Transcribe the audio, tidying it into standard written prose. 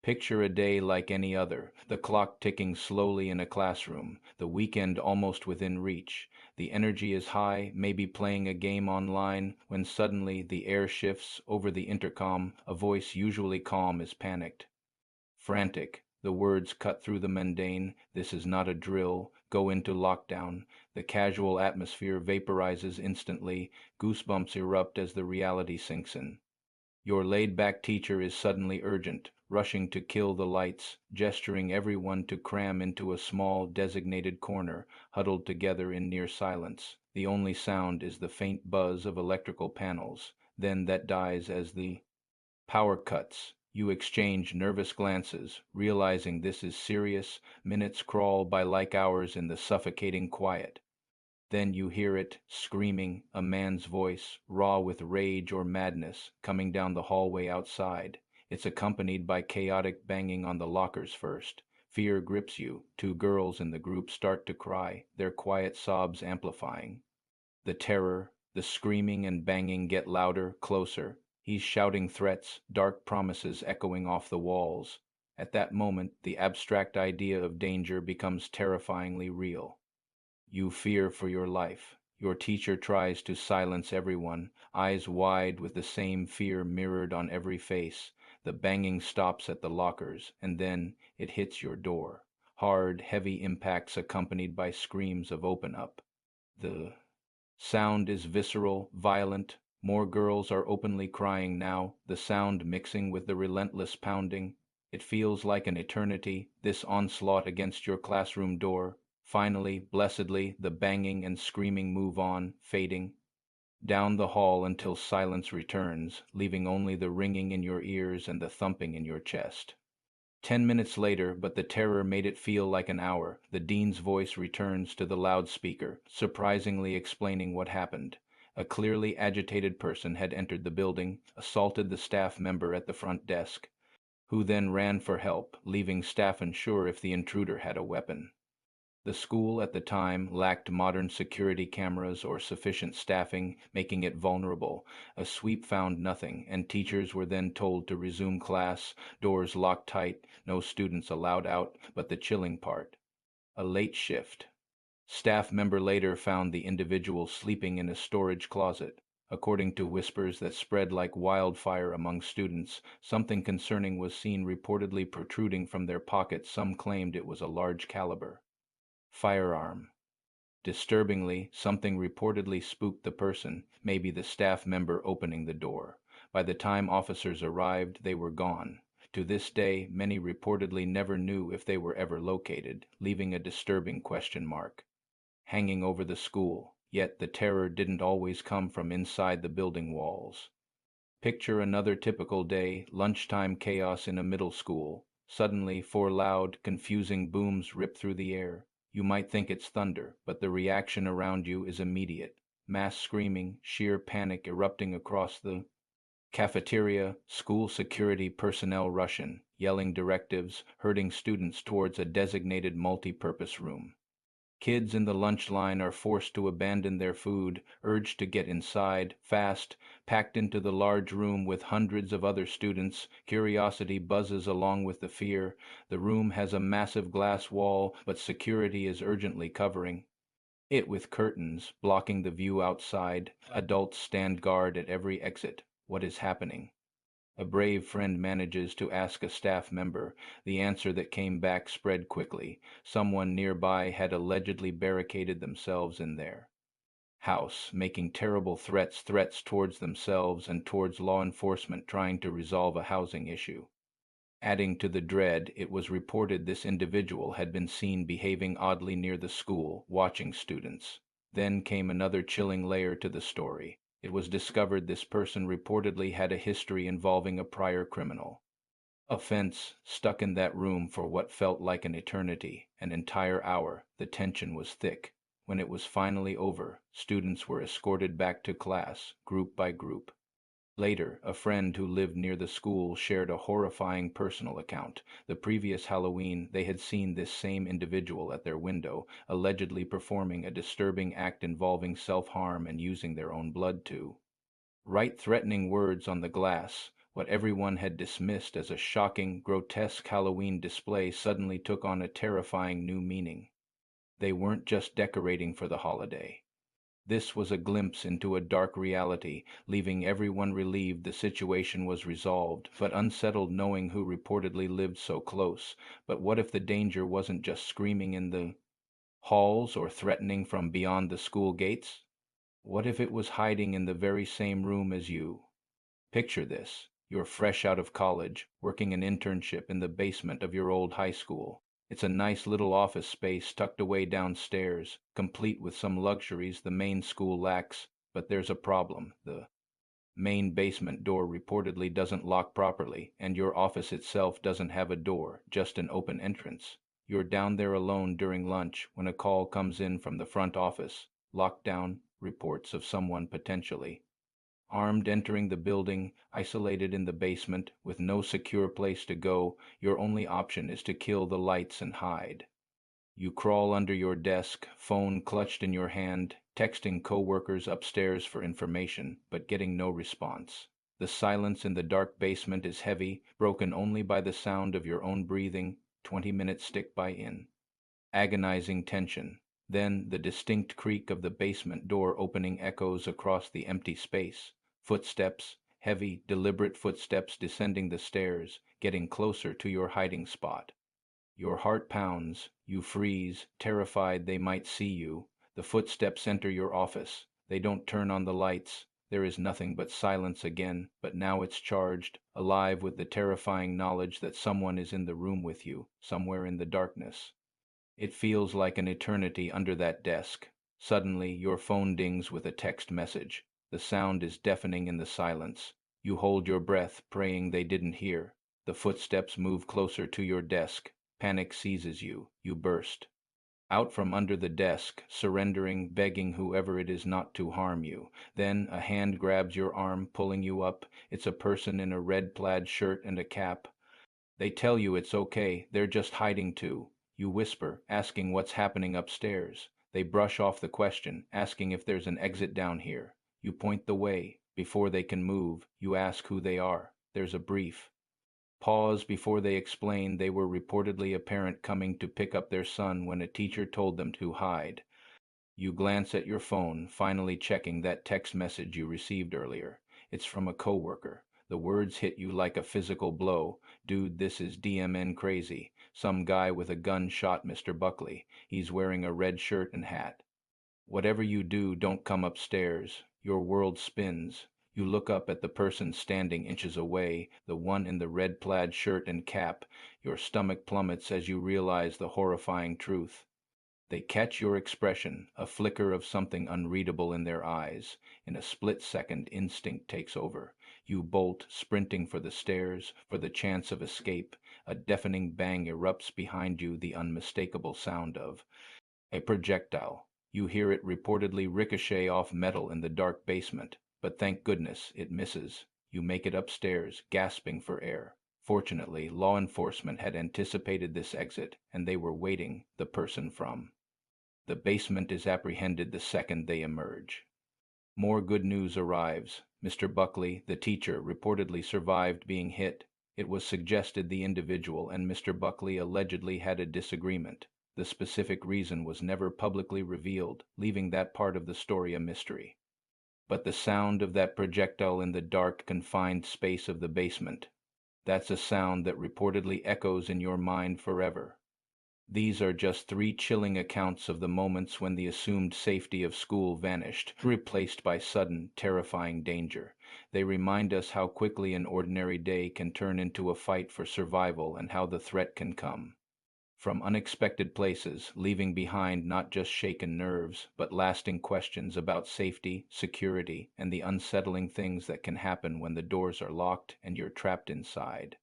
Picture a day like any other, the clock ticking slowly in a classroom, the weekend almost within reach. The energy is high, maybe playing a game online, when suddenly the air shifts. Over the intercom, a voice usually calm is panicked. Frantic, the words cut through the mundane. This is not a drill. Go into lockdown. The casual atmosphere vaporizes instantly. Goosebumps erupt as the reality sinks in. Your laid-back teacher is suddenly urgent, rushing to kill the lights, gesturing everyone to cram into a small, designated corner, huddled together in near silence. The only sound is the faint buzz of electrical panels. Then that dies as the power cuts. You exchange nervous glances, realizing this is serious. Minutes crawl by like hours in the suffocating quiet. Then you hear it, screaming, a man's voice, raw with rage or madness, coming down the hallway outside. It's accompanied by chaotic banging on the lockers first. Fear grips you. Two girls in the group start to cry, their quiet sobs amplifying. The terror, the screaming and banging get louder, closer. He's shouting threats, dark promises echoing off the walls. At that moment, the abstract idea of danger becomes terrifyingly real. You fear for your life. Your teacher tries to silence everyone, eyes wide with the same fear mirrored on every face. The banging stops at the lockers, and then it hits your door. Hard, heavy impacts accompanied by screams of "open up." The sound is visceral, violent. More girls are openly crying now, the sound mixing with the relentless pounding. It feels like an eternity, this onslaught against your classroom door. Finally, blessedly, the banging and screaming move on, fading down the hall until silence returns, leaving only the ringing in your ears and the thumping in your chest. 10 minutes later, but the terror made it feel like an hour, the dean's voice returns to the loudspeaker, surprisingly explaining what happened. A clearly agitated person had entered the building, assaulted the staff member at the front desk, who then ran for help, leaving staff unsure if the intruder had a weapon. The school at the time lacked modern security cameras or sufficient staffing, making it vulnerable. A sweep found nothing, and teachers were then told to resume class, doors locked tight, no students allowed out. But the chilling part: a late shift. Staff member later found the individual sleeping in a storage closet. According to whispers that spread like wildfire among students, something concerning was seen reportedly protruding from their pocket. Some claimed it was a large caliber firearm. Disturbingly, something reportedly spooked the person, maybe the staff member opening the door. By the time officers arrived, they were gone. To this day, many reportedly never knew if they were ever located, leaving a disturbing question mark hanging over the school. Yet the terror didn't always come from inside the building walls. Picture another typical day, lunchtime chaos in a middle school. Suddenly, four loud, confusing booms rip through the air. You might think it's thunder, but the reaction around you is immediate. Mass screaming, sheer panic erupting across the cafeteria, school security personnel rush in, yelling directives, herding students towards a designated multi-purpose room. Kids in the lunch line are forced to abandon their food, urged to get inside, fast, packed into the large room with hundreds of other students. Curiosity buzzes along with the fear. The room has a massive glass wall, but security is urgently covering it with curtains, blocking the view outside. Adults stand guard at every exit. What is happening? A brave friend manages to ask a staff member. The answer that came back spread quickly. Someone nearby had allegedly barricaded themselves in their house, making terrible threats towards themselves and towards law enforcement trying to resolve a housing issue. Adding to the dread, it was reported this individual had been seen behaving oddly near the school, watching students. Then came another chilling layer to the story. It was discovered this person reportedly had a history involving a prior criminal offense. Stuck in that room for what felt like an eternity, an entire hour. The tension was thick. When it was finally over, students were escorted back to class, group by group. Later, a friend who lived near the school shared a horrifying personal account. The previous Halloween, they had seen this same individual at their window, allegedly performing a disturbing act involving self-harm and using their own blood to write threatening words on the glass. What everyone had dismissed as a shocking, grotesque Halloween display suddenly took on a terrifying new meaning. They weren't just decorating for the holiday. This was a glimpse into a dark reality, leaving everyone relieved the situation was resolved, but unsettled knowing who reportedly lived so close. But what if the danger wasn't just screaming in the halls or threatening from beyond the school gates? What if it was hiding in the very same room as you? Picture this. You're fresh out of college, working an internship in the basement of your old high school. It's a nice little office space tucked away downstairs, complete with some luxuries the main school lacks, but there's a problem. The main basement door reportedly doesn't lock properly, and your office itself doesn't have a door, just an open entrance. You're down there alone during lunch when a call comes in from the front office. Lockdown reports of someone potentially armed entering the building, isolated in the basement, with no secure place to go. Your only option is to kill the lights and hide. You crawl under your desk, phone clutched in your hand, texting coworkers upstairs for information, but getting no response. The silence in the dark basement is heavy, broken only by the sound of your own breathing. 20 minutes stick by in. Agonizing tension. Then the distinct creak of the basement door opening echoes across the empty space. Footsteps, heavy, deliberate footsteps descending the stairs, getting closer to your hiding spot. Your heart pounds. You freeze, terrified they might see you. The footsteps enter your office. They don't turn on the lights. There is nothing but silence again, but now it's charged, alive with the terrifying knowledge that someone is in the room with you, somewhere in the darkness. It feels like an eternity under that desk. Suddenly, your phone dings with a text message. The sound is deafening in the silence. You hold your breath, praying they didn't hear. The footsteps move closer to your desk. Panic seizes you. You burst out from under the desk, surrendering, begging whoever it is not to harm you. Then a hand grabs your arm, pulling you up. It's a person in a red plaid shirt and a cap. They tell you it's okay, they're just hiding too. You whisper, asking what's happening upstairs. They brush off the question, asking if there's an exit down here. You point the way. Before they can move, you ask who they are. There's a brief pause before they explain they were reportedly a parent coming to pick up their son when a teacher told them to hide. You glance at your phone, finally checking that text message you received earlier. It's from a coworker. The words hit you like a physical blow. Dude, this is DMN crazy. Some guy with a gun shot Mr. Buckley. He's wearing a red shirt and hat. Whatever you do, don't come upstairs. Your world spins. You look up at the person standing inches away, the one in the red plaid shirt and cap. Your stomach plummets as you realize the horrifying truth. They catch your expression, a flicker of something unreadable in their eyes. In a split second, instinct takes over. You bolt, sprinting for the stairs, for the chance of escape. A deafening bang erupts behind you, the unmistakable sound of a projectile. You hear it reportedly ricochet off metal in the dark basement, but thank goodness it misses. You make it upstairs, gasping for air. Fortunately, law enforcement had anticipated this exit, and they were waiting. The person from the basement is apprehended the second they emerge. More good news arrives. Mr. Buckley, the teacher, reportedly survived being hit. It was suggested the individual and Mr. Buckley allegedly had a disagreement. The specific reason was never publicly revealed, leaving that part of the story a mystery. But the sound of that projectile in the dark, confined space of the basement, that's a sound that reportedly echoes in your mind forever. These are just 3 chilling accounts of the moments when the assumed safety of school vanished, replaced by sudden, terrifying danger. They remind us how quickly an ordinary day can turn into a fight for survival and how the threat can come from unexpected places, leaving behind not just shaken nerves, but lasting questions about safety, security, and the unsettling things that can happen when the doors are locked and you're trapped inside.